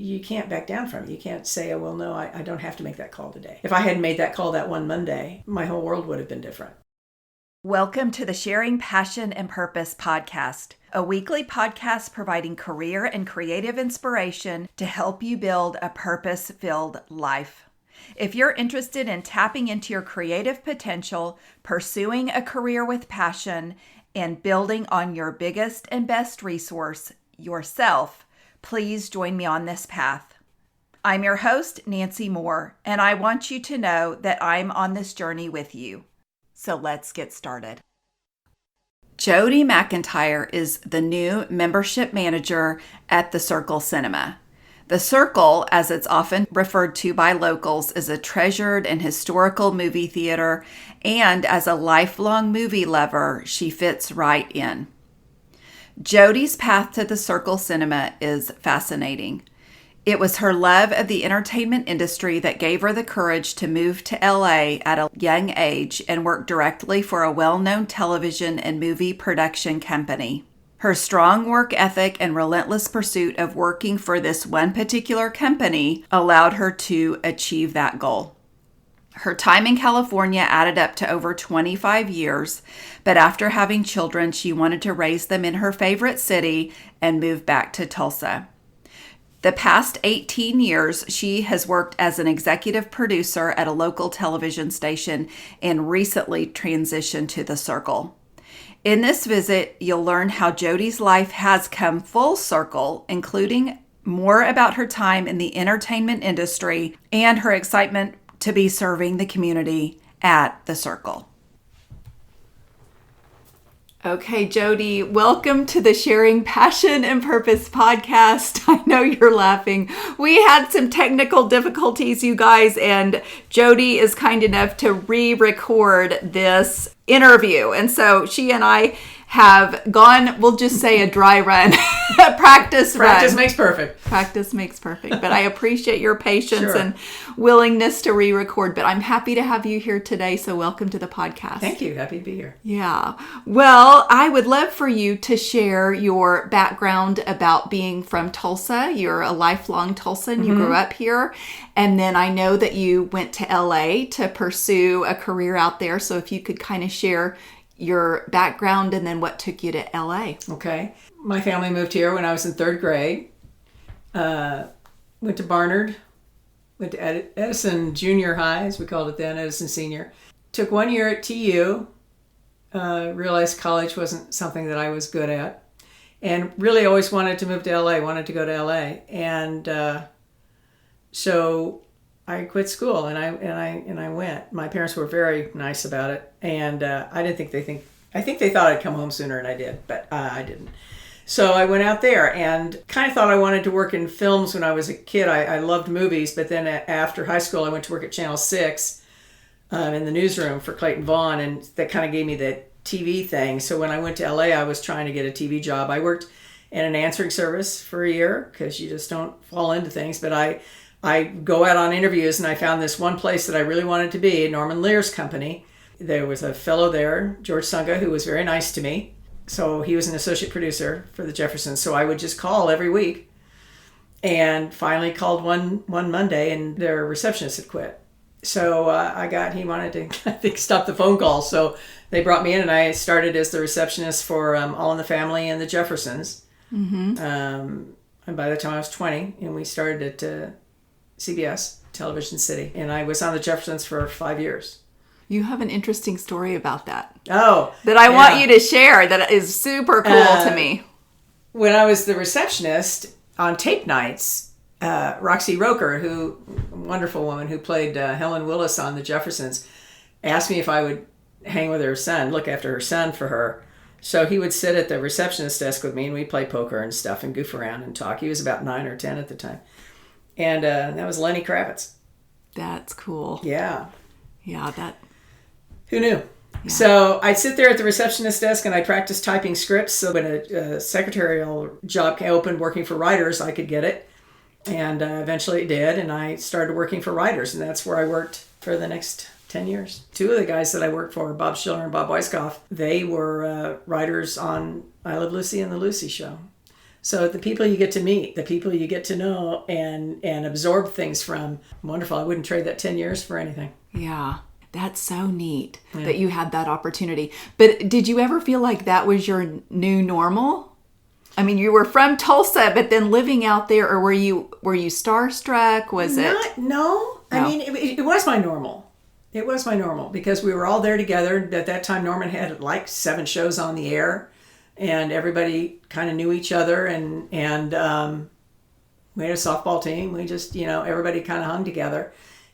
you can't back down from it. You can't say, oh, well, no, I don't have to make that call today. If I hadn't made that call that one Monday, my whole world would have been different. Welcome to the Sharing Passion and Purpose podcast, a weekly podcast providing career and creative inspiration to help you build a purpose-filled life. If you're interested in tapping into your creative potential, pursuing a career with passion, and building on your biggest and best resource, yourself, please join me on this path. I'm your host, Nancy Moore, and I want you to know that I'm on this journey with you. So let's get started. Jody McIntyre is the new membership manager at the Circle Cinema. The Circle, as it's often referred to by locals, is a treasured and historical movie theater, and as a lifelong movie lover, she fits right in. Jody's path to the Circle Cinema is fascinating. It was her love of the entertainment industry that gave her the courage to move to LA at a young age and work directly for a well-known television and movie production company. Her strong work ethic and relentless pursuit of working for this one particular company allowed her to achieve that goal. Her time in California added up to over 25 years, but after having children, she wanted to raise them in her favorite city and move back to Tulsa. The past 18 years, she has worked as an executive producer at a local television station and recently transitioned to the Circle. In this visit, you'll learn how Jody's life has come full circle, including more about her time in the entertainment industry and her excitement to be serving the community at the Circle. Okay, Jody, welcome to the Sharing Passion and Purpose podcast. I know you're laughing. We had some technical difficulties, you guys, and Jody is kind enough to re-record this interview. And so she and I have gone, we'll just say a dry run, a practice run. Practice makes perfect. Practice makes perfect. But I appreciate your patience Sure. and willingness to re-record. But I'm happy to have you here today. So welcome to the podcast. Thank you. Happy to be here. Yeah. Well, I would love for you to share your background about being from Tulsa. You're a lifelong Tulsan. You grew up here. And then I know that you went to LA to pursue a career out there. So if you could kind of share your background and then what took you to LA. Okay. My family moved here when I was in third grade. Went to Barnard. Went to Edison Junior High, as we called it then, Edison Senior. Took 1 year at TU. Realized college wasn't something that I was good at. And really always wanted to move to LA, wanted to go to LA. And so I quit school and I went. My parents were very nice about it, and I think they thought I'd come home sooner, and I did, but I didn't. So I went out there and kind of thought I wanted to work in films when I was a kid. I loved movies, but then after high school, I went to work at Channel 6 in the newsroom for Clayton Vaughn, and that kind of gave me the TV thing. So when I went to LA, I was trying to get a TV job. I worked in an answering service for a year because you just don't fall into things, but I go out on interviews, and I found this one place that I really wanted to be, Norman Lear's company. There was a fellow there, George Sunga, who was very nice to me. So he was an associate producer for the Jeffersons. So I would just call every week, and finally called one Monday, and their receptionist had quit. So he wanted to, I think, stop the phone call. So they brought me in, and I started as the receptionist for All in the Family and the Jeffersons. Mm-hmm. And by the time I was 20, and we started at CBS, Television City. And I was on the Jeffersons for 5 years. You have an interesting story about that. Oh. That I want you to share that is super cool to me. When I was the receptionist on tape nights, Roxy Roker, a wonderful woman who played Helen Willis on the Jeffersons, asked me if I would hang with her son, look after her son for her. So he would sit at the receptionist desk with me, and we'd play poker and stuff and goof around and talk. He was about 9 or 10 at the time. And that was Lenny Kravitz. That's cool. Yeah. Yeah, Who knew? Yeah. So I'd sit there at the receptionist desk, and I'd practice typing scripts. So when a secretarial job opened working for writers, I could get it. And eventually it did. And I started working for writers. And that's where I worked for the next 10 years. Two of the guys that I worked for, Bob Schiller and Bob Weisskopf, they were writers on I Love Lucy and The Lucy Show. So the people you get to meet, the people you get to know and absorb things from, wonderful. I wouldn't trade that 10 years for anything. Yeah. That's so neat that you had that opportunity. But did you ever feel like that was your new normal? I mean, you were from Tulsa, but then living out there, or were you starstruck? Was it? No. I mean, it was my normal. It was my normal because we were all there together. At that time, Norman had like 7 shows on the air, and everybody kind of knew each other, and we had a softball team. We just, everybody kind of hung together.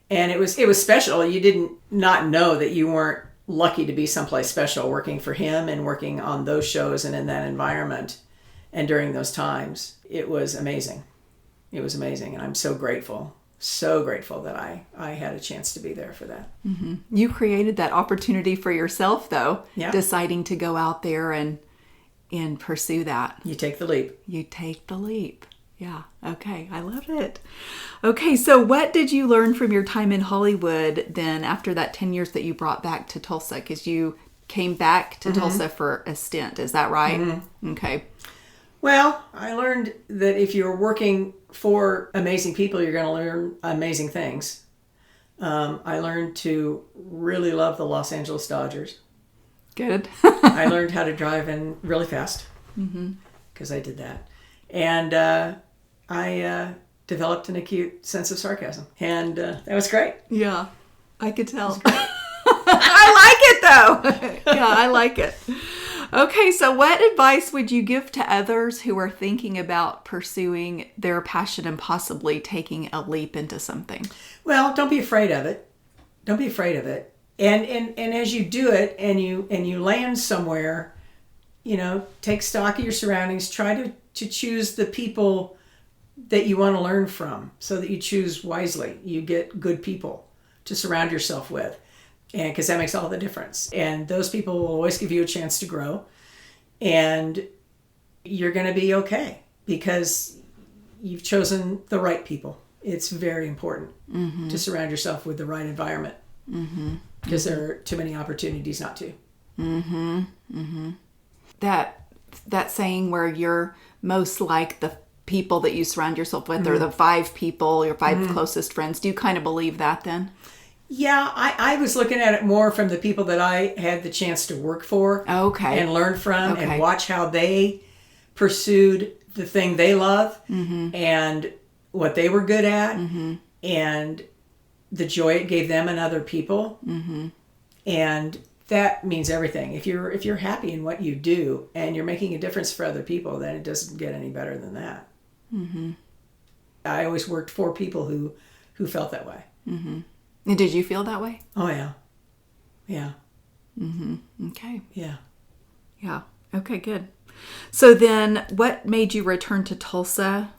And it was special. You didn't not know that you weren't lucky to be someplace special working for him and working on those shows and in that environment. And during those times, it was amazing. It was amazing. And I'm so grateful that I had a chance to be there for that. Mm-hmm. You created that opportunity for yourself, though, deciding to go out there and pursue that. You take the leap. You take the leap. Yeah. Okay. I love it. Okay. So what did you learn from your time in Hollywood then after that 10 years that you brought back to Tulsa? Because you came back to Tulsa for a stint. Is that right? Mm-hmm. Okay. Well, I learned that if you're working for amazing people, you're going to learn amazing things. I learned to really love the Los Angeles Dodgers. Good. I learned how to drive in really fast because I did that. And I developed an acute sense of sarcasm. And that was great. Yeah, I could tell. I like it, though. Yeah, I like it. Okay, so what advice would you give to others who are thinking about pursuing their passion and possibly taking a leap into something? Well, don't be afraid of it. Don't be afraid of it. And as you do it and you land somewhere, take stock of your surroundings. Try to choose the people that you want to learn from so that you choose wisely. You get good people to surround yourself with, and because that makes all the difference. And those people will always give you a chance to grow, and you're going to be okay because you've chosen the right people. It's very important to surround yourself with the right environment because there are too many opportunities not to. That saying where you're most like the people that you surround yourself with or the 5 people, your 5 closest friends. Do you kind of believe that then? Yeah, I was looking at it more from the people that I had the chance to work for and learn from and watch how they pursued the thing they love and what they were good at and the joy it gave them and other people. And that means everything. If you're happy in what you do and you're making a difference for other people, then it doesn't get any better than that. I always worked for people who felt that way. And did you feel that way? Oh, yeah. Yeah. Okay. Yeah. Yeah. Okay, good. So then what made you return to Tulsa,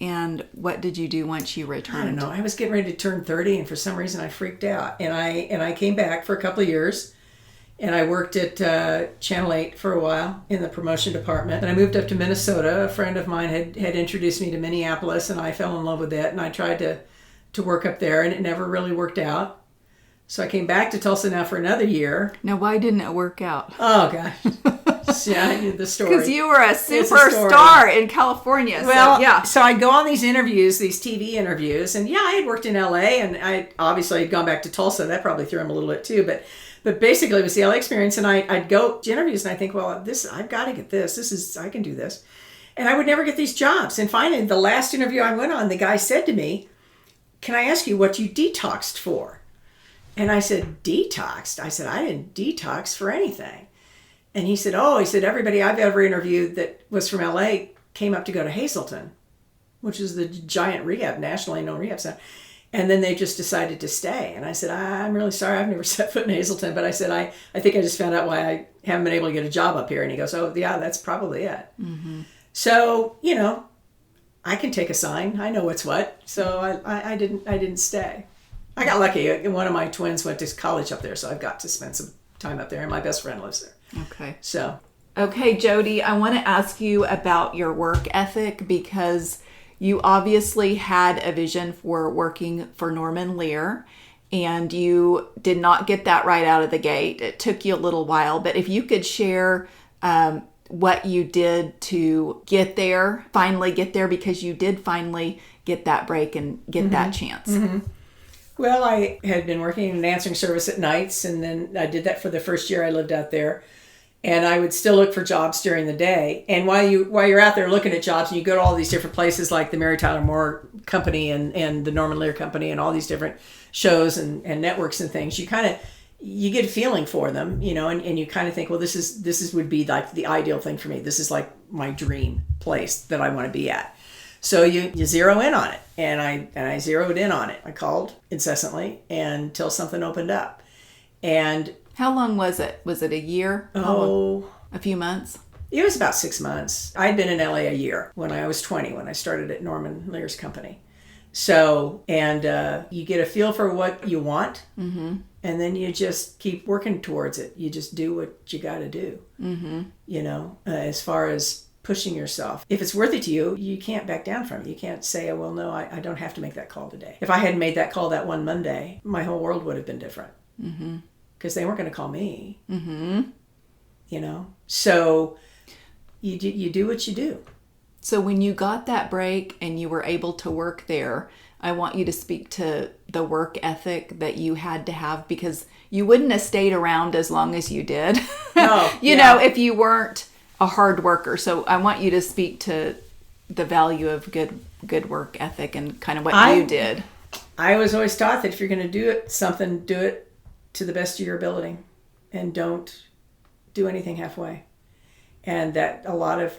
and what did you do once you returned? I don't know. I was getting ready to turn 30, and for some reason I freaked out. And I came back for a couple of years, and I worked at Channel 8 for a while in the promotion department. And I moved up to Minnesota. A friend of mine had introduced me to Minneapolis, and I fell in love with it. And I tried to work up there, and it never really worked out. So I came back to Tulsa now for another year. Now, why didn't it work out? Oh, gosh. Yeah, I knew the story. Because you were a superstar in California. Well, yeah. So I'd go on these interviews, these TV interviews, and I had worked in LA, and I obviously had gone back to Tulsa. That probably threw him a little bit too, but basically it was the LA experience, and I'd go to interviews, and I think, well, I've got to get this. I can do this. And I would never get these jobs. And finally, the last interview I went on, the guy said to me, "Can I ask you what you detoxed for?" And I said, "Detoxed?" I said, "I didn't detox for anything." And he said, everybody I've ever interviewed that was from LA came up to go to Hazleton, which is the giant rehab, nationally known rehab center. And then they just decided to stay. And I said, "I'm really sorry, I've never set foot in Hazleton." But I said, I think I just found out why I haven't been able to get a job up here. And he goes, "Oh, yeah, that's probably it." So, I can take a sign. I know what's what. So I didn't stay. I got lucky. One of my twins went to college up there, so I've got to spend some time up there, and my best friend lives there. Okay. So. Okay, Jody, I want to ask you about your work ethic because you obviously had a vision for working for Norman Lear, and you did not get that right out of the gate. It took you a little while, but if you could share what you did to finally get there, because you did finally get that break and get that chance. Well, I had been working in an answering service at nights, and then I did that for the first year I lived out there. And I would still look for jobs during the day. And while you're out there looking at jobs, and you go to all these different places like the Mary Tyler Moore Company and the Norman Lear Company and all these different shows and networks and things, you get a feeling for them, and you kind of think, well, this would be like the ideal thing for me. This is like my dream place that I want to be at. So you zero in on it, and I zeroed in on it. I called incessantly until something opened up. And how long was it? Was it a year? A few months? It was about 6 months. I'd been in LA a year when I was 20, when I started at Norman Lear's company. So, and you get a feel for what you want, and then you just keep working towards it. You just do what you got to do, as far as pushing yourself. If it's worth it to you, you can't back down from it. You can't say, oh, well, no, I don't have to make that call today. If I hadn't made that call that one Monday, my whole world would have been different. Because they weren't going to call me. So you do what you do. So when you got that break and you were able to work there, I want you to speak to the work ethic that you had to have, because you wouldn't have stayed around as long as you did. You know, if you weren't a hard worker. So I want you to speak to the value of good work ethic and kind of what you did. I was always taught that if you're going to do it to the best of your ability, and don't do anything halfway. And that a lot of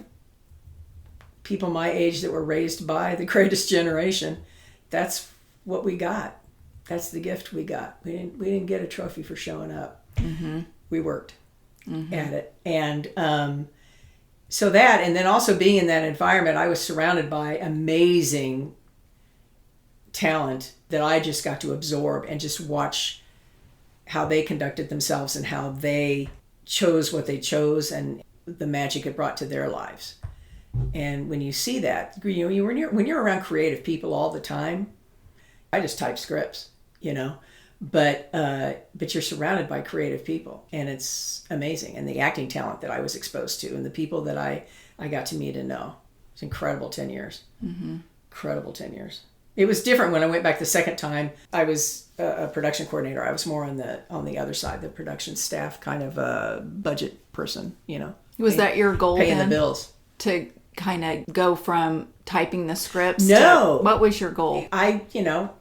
people my age that were raised by the greatest generation, that's what we got. That's the gift we got. We didn't get a trophy for showing up. We worked at it. And so that, and then also being in that environment, I was surrounded by amazing talent that I just got to absorb and just watch how they conducted themselves and how they chose what they chose and the magic it brought to their lives. And when you see that, when you're around creative people all the time, I just type scripts, but you're surrounded by creative people, and it's amazing. And the acting talent that I was exposed to, and the people that I got to meet and know, it's incredible 10 years. Incredible 10 years. It was different when I went back the second time. I was a production coordinator. I was more on the other side, the production staff, kind of a budget person, Was that your goal? Paying the bills. To kind of go from typing the scripts? No. What was your goal? I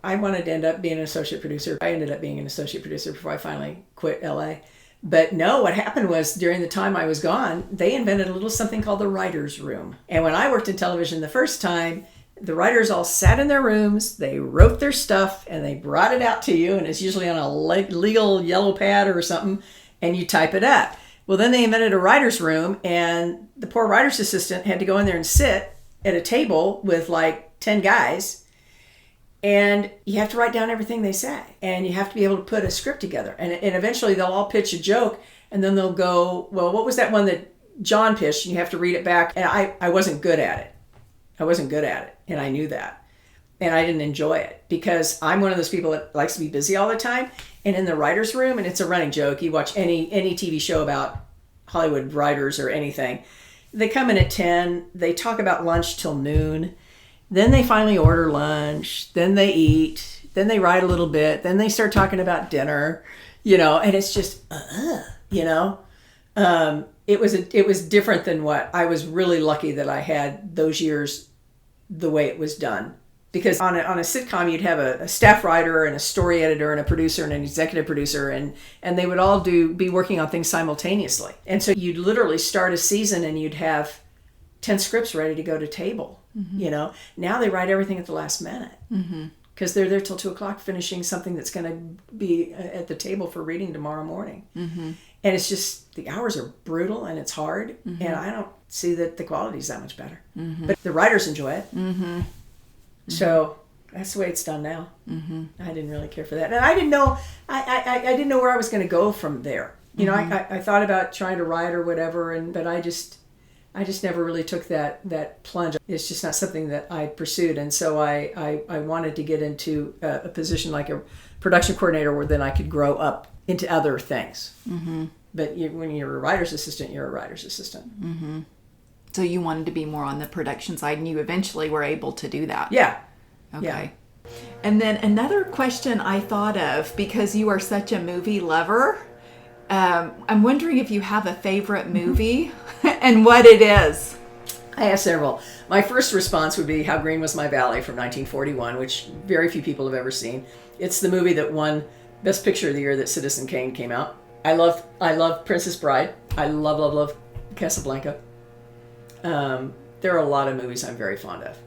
wanted to end up being an associate producer. I ended up being an associate producer before I finally quit LA. But no, what happened was during the time I was gone, they invented a little something called the writer's room. And when I worked in television the first time, the writers all sat in their rooms, they wrote their stuff, and they brought it out to you, and it's usually on a legal yellow pad or something, and you type it up. Well, then they invented a writer's room, and the poor writer's assistant had to go in there and sit at a table with like 10 guys, and you have to write down everything they say, and you have to be able to put a script together. And eventually they'll all pitch a joke, and then they'll go, well, what was that one that John pitched? And you have to read it back. And I wasn't good at it. And I knew that. And I didn't enjoy it because I'm one of those people that likes to be busy all the time. And in the writer's room, and it's a running joke, you watch any TV show about Hollywood writers or anything, they come in at 10, they talk about lunch till noon, then they finally order lunch, then they eat, then they write a little bit, then they start talking about dinner, and it's just, it was different than what I was really lucky that I had those years the way it was done. Because on a sitcom, you'd have a staff writer and a story editor and a producer and an executive producer, and they would all be working on things simultaneously. And so you'd literally start a season and you'd have 10 scripts ready to go to table. Now they write everything at the last minute because they're there till 2:00 finishing something that's going to be at the table for reading tomorrow morning. And it's just, the hours are brutal and it's hard, and I don't see that the quality's that much better. But the writers enjoy it. So that's the way it's done now. I didn't really care for that, and I didn't know. I didn't know where I was going to go from there. I thought about trying to write or whatever, but I just never really took that plunge. It's just not something that I pursued, and so I wanted to get into a position like a production coordinator, where then I could grow up into other things. But when you're a writer's assistant, you're a writer's assistant. So you wanted to be more on the production side, and you eventually were able to do that. Yeah. Okay. Yeah. And then another question I thought of, because you are such a movie lover, I'm wondering if you have a favorite movie and what it is. I have several. My first response would be How Green Was My Valley from 1941, which very few people have ever seen. It's the movie that won Best Picture of the year that Citizen Kane came out. I love Princess Bride. I love Casablanca. There are a lot of movies I'm very fond of.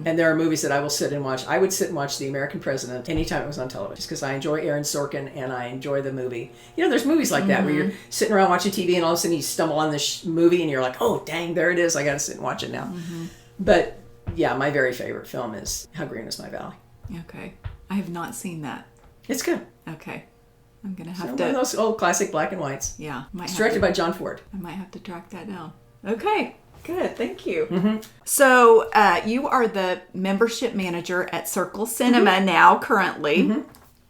And there are movies that I will sit and watch. I would sit and watch The American President anytime it was on television, just because I enjoy Aaron Sorkin and I enjoy the movie. You know, there's movies like that where you're sitting around watching TV and all of a sudden you stumble on this movie and you're like, oh, dang, there it is. I got to sit and watch it now. But yeah, my very favorite film is How Green Was My Valley. Okay. I have not seen that. It's good. Okay. I'm going to have One to. of those old classic black and whites. Yeah. It's directed by John Ford. I might have to track that down. Okay. Good. Thank you. So you are the membership manager at Circle Cinema now currently.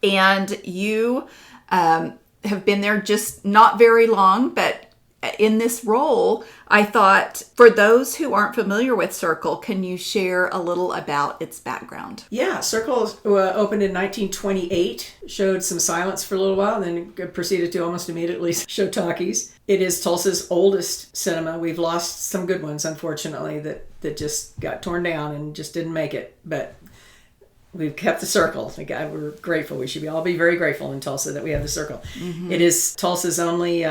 And you have been there just not very long, but in this role, I thought for those who aren't familiar with Circle, can you share a little about its background? Yeah, Circle opened in 1928, showed some silence for a little while, and then proceeded to almost immediately show talkies. It is Tulsa's oldest cinema. We've lost some good ones, unfortunately, that just got torn down and just didn't make it. But we've kept the Circle. We're grateful. We should all be very grateful in Tulsa that we have the Circle. It is Tulsa's only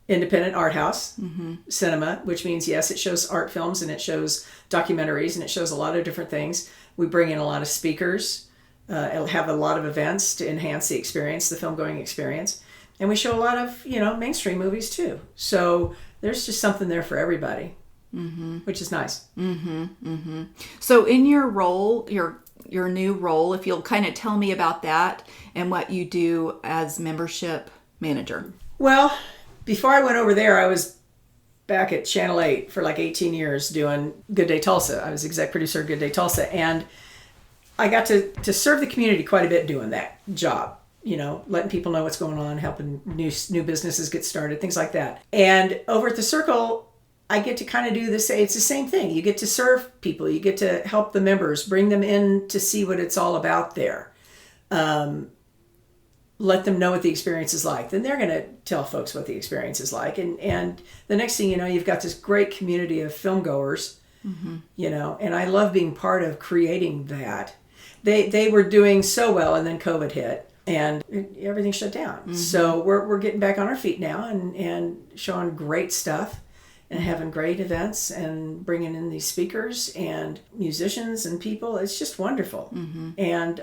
independent art house cinema, which means, yes, it shows art films and it shows documentaries and it shows a lot of different things. We bring in a lot of speakers, have a lot of events to enhance the experience, the film-going experience. And we show a lot of, mainstream movies too. So there's just something there for everybody, which is nice. So in your role, your new role, if you'll kind of tell me about that and what you do as membership manager. Well, before I went over there, I was back at Channel 8 for like 18 years doing Good Day Tulsa. I was exec producer of Good Day Tulsa, and I got to serve the community quite a bit doing that job. Letting people know what's going on, helping new businesses get started, things like that. And over at the Circle, I get to kind of do this. It's the same thing. You get to serve people. You get to help the members, bring them in to see what it's all about there. Let them know what the experience is like. Then they're going to tell folks what the experience is like. And the next thing you know, you've got this great community of film goers, and I love being part of creating that. They were doing so well, and then COVID hit and everything shut down. So we're getting back on our feet now and showing great stuff and having great events and bringing in these speakers and musicians and people. It's just wonderful. And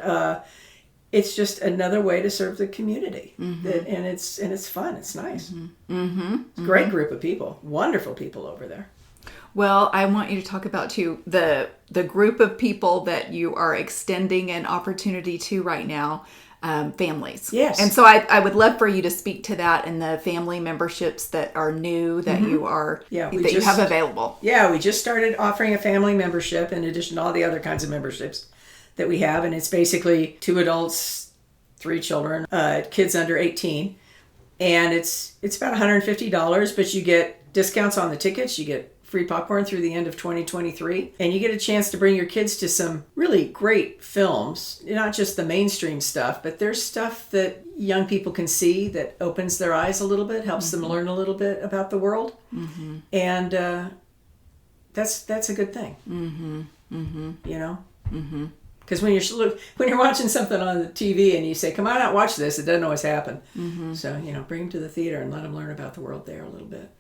it's just another way to serve the community. And it's fun. It's nice. It's a great group of people, wonderful people over there. Well, I want you to talk about too the group of people that you are extending an opportunity to right now, families. Yes. And so I would love for you to speak to that and the family memberships that are new that you are you have available. Yeah, we just started offering a family membership in addition to all the other kinds of memberships that we have, and it's basically 2 adults, 3 children, kids under 18, and it's about $150, but you get discounts on the tickets, you get free popcorn through the end of 2023, and you get a chance to bring your kids to some really great films, not just the mainstream stuff, but there's stuff that young people can see that opens their eyes a little bit, helps them learn a little bit about the world, and that's a good thing, Because when you're watching something on the TV and you say, come on out, watch this, it doesn't always happen. So, bring them to the theater and let them learn about the world there a little bit.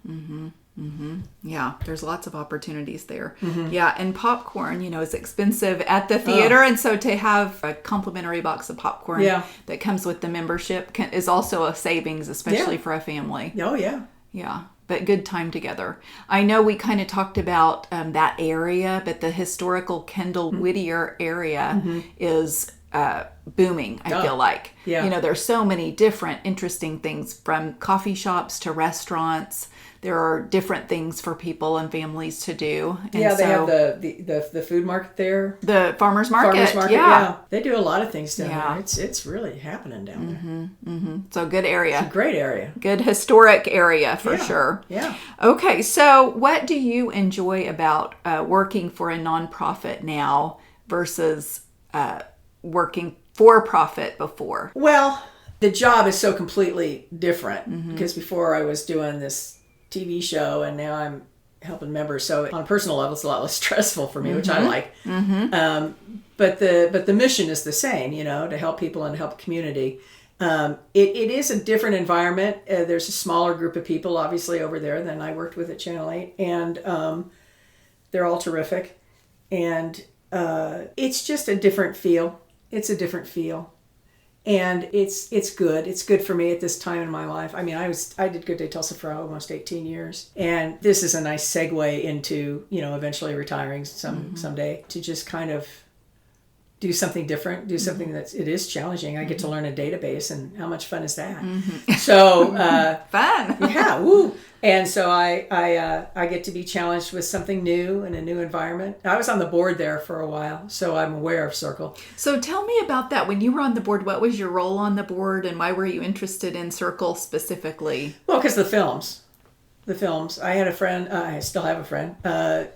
Yeah, there's lots of opportunities there. Yeah, and popcorn, is expensive at the theater. And so to have a complimentary box of popcorn that comes with the membership is also a savings, especially for a family. Oh, yeah. Yeah. But good time together. I know we kind of talked about that area, but the historical Kendall Whittier area is booming, I feel like. Yeah. You know, there's so many different interesting things, from coffee shops to restaurants. There are different things for people and families to do. And they have the food market there. The farmer's market. Yeah. They do a lot of things down there. It's really happening down there. So good area. It's a great area. Good historic area for sure. Yeah. Okay, so what do you enjoy about working for a nonprofit now versus working for profit before? Well, the job is so completely different because before I was doing this TV show and now I'm helping members. So on a personal level, it's a lot less stressful for me, which I like. But the mission is the same, you know, to help people and help the community. It is a different environment. There's a smaller group of people, obviously, over there than I worked with at Channel 8. And they're all terrific. And it's just a different feel. It's a different feel. And it's good. It's good for me at this time in my life. I mean, I did Good Day Tulsa for almost 18 years. And this is a nice segue into, you know, eventually retiring someday, to just kind of do something different, do something it is challenging. I get to learn a database, and how much fun is that? So fun. Yeah, woo. And so I get to be challenged with something new in a new environment. I was on the board there for a while, so I'm aware of Circle. So tell me about that. When you were on the board, what was your role on the board, and why were you interested in Circle specifically? Well, because the films. I had a friend, I still have a friend,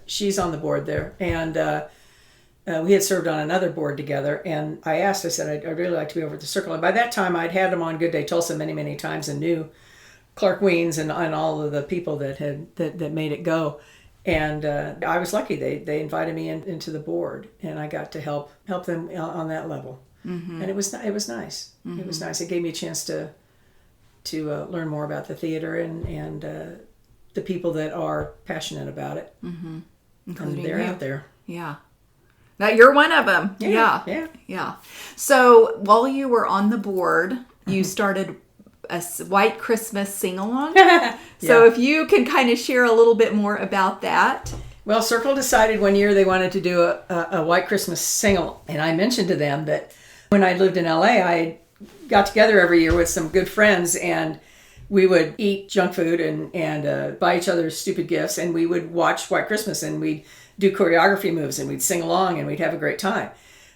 she's on the board there, and we had served on another board together, and I said, I'd really like to be over at the Circle. And by that time, I'd had them on Good Day Tulsa many, many times and knew Clark Weens and all of the people that made it go. And I was lucky. They invited me into the board, and I got to help them on that level. And it was nice. It was nice. It gave me a chance to learn more about the theater and the people that are passionate about it. Including and they're you. Out there. Yeah. Now you're one of them. Yeah. So while you were on the board, you started a White Christmas sing-along. So if you can kind of share a little bit more about that. Well, Circle decided one year they wanted to do a White Christmas sing-along. And I mentioned to them that when I lived in LA, I got together every year with some good friends, and we would eat junk food and buy each other stupid gifts, and we would watch White Christmas, and we'd do choreography moves, and we'd sing along, and we'd have a great time.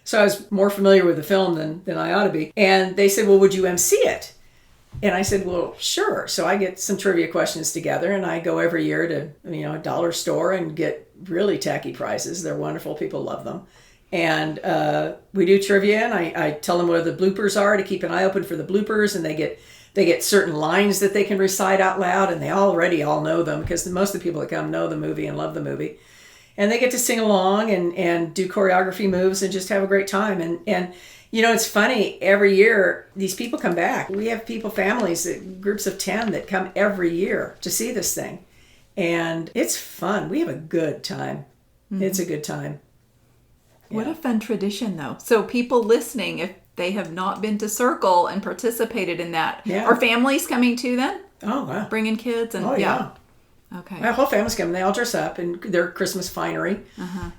So I was more familiar with the film than I ought to be. And they said, well, would you MC it? And I said, well, sure. So I get some trivia questions together, and I go every year to a dollar store and get really tacky prizes. They're wonderful. People love them. And we do trivia, and I tell them where the bloopers are to keep an eye open for the bloopers, and they get certain lines that they can recite out loud, and they already all know them because most of the people that come know the movie and love the movie. And they get to sing along and do choreography moves and just have a great time. And it's funny, every year these people come back. We have families, groups of 10 that come every year to see this thing. And it's fun. We have a good time. It's a good time. What a fun tradition, though. So people listening, if they have not been to Circle and participated in that, are families coming too then? Oh, wow. Bringing kids? And yeah. Okay. My whole family's coming. They all dress up in their Christmas finery,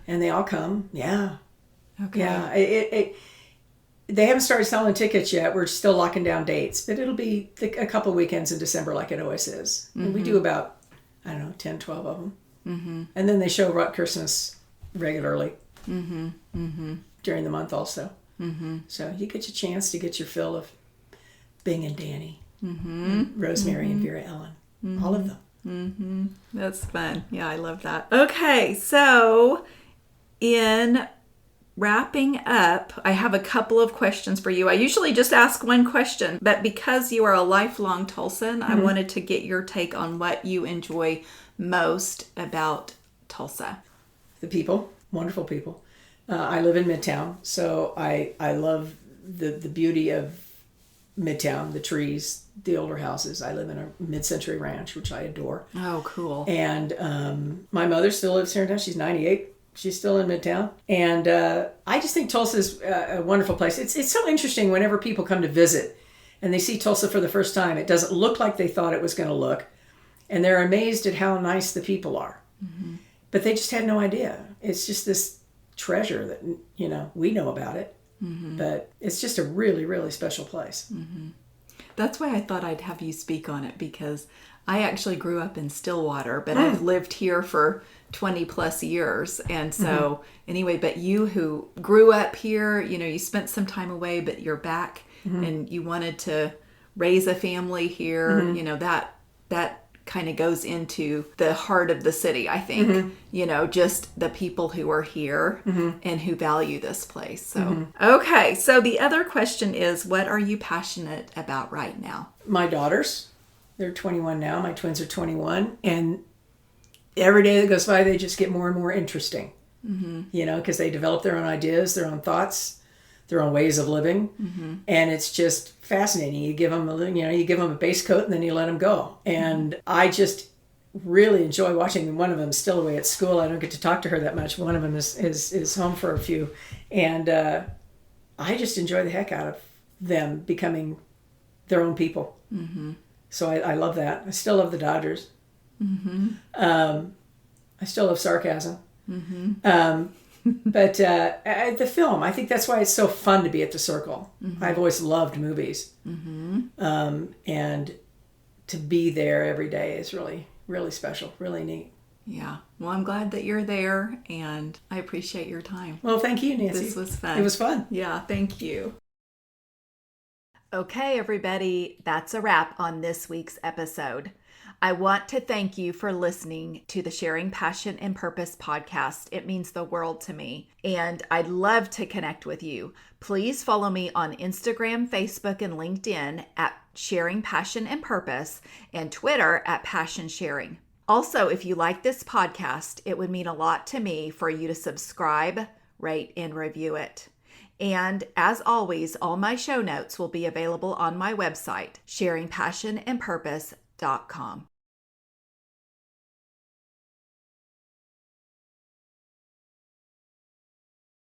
and they all come. Yeah. Okay. Yeah. They haven't started selling tickets yet. We're still locking down dates, but it'll be a couple weekends in December like it always is. And we do about, 10, 12 of them. And then they show Rock Christmas regularly during the month also. So you get your chance to get your fill of Bing and Danny, and Rosemary and Vera Ellen, all of them. That's fun. Yeah, I love that. Okay, so in wrapping up, I have a couple of questions for you. I usually just ask one question, but because you are a lifelong Tulsan, I wanted to get your take on what you enjoy most about Tulsa. The people, wonderful people. I live in Midtown, so I love the beauty of Midtown, the trees, the older houses. I live in a mid-century ranch, which I adore. Oh, cool. And my mother still lives here in town. She's 98. She's still in Midtown. And I just think Tulsa's a wonderful place. It's so interesting whenever people come to visit and they see Tulsa for the first time. It doesn't look like they thought it was going to look. And they're amazed at how nice the people are. But they just had no idea. It's just this treasure that, we know about it. But it's just a really, really special place. That's why I thought I'd have you speak on it, because I actually grew up in Stillwater, but I've lived here for 20 plus years. And so anyway, but you who grew up here, you spent some time away, but you're back and you wanted to raise a family here, that kind of goes into the heart of the city, I think, just the people who are here and who value this place. So, okay. So the other question is, what are you passionate about right now? My daughters, they're 21 now. My twins are 21. And every day that goes by, they just get more and more interesting, because they develop their own ideas, their own thoughts, their own ways of living. And it's just fascinating. You give them a base coat and then you let them go. And I just really enjoy watching them. One of them is still away at school. I don't get to talk to her that much. One of them is home for a few. And I just enjoy the heck out of them becoming their own people. So I love that. I still love the Dodgers. I still love sarcasm. But the film, I think that's why it's so fun to be at the Circle. I've always loved movies. And to be there every day is really, really special, really neat. Yeah. Well, I'm glad that you're there, and I appreciate your time. Well, thank you, Nancy. This was fun. It was fun. Yeah, thank you. Okay, everybody, that's a wrap on this week's episode. I want to thank you for listening to the Sharing Passion and Purpose podcast. It means the world to me, and I'd love to connect with you. Please follow me on Instagram, Facebook, and LinkedIn at Sharing Passion and Purpose, and Twitter at Passion Sharing. Also, if you like this podcast, it would mean a lot to me for you to subscribe, rate, and review it. And as always, all my show notes will be available on my website, sharingpassionandpurpose.com.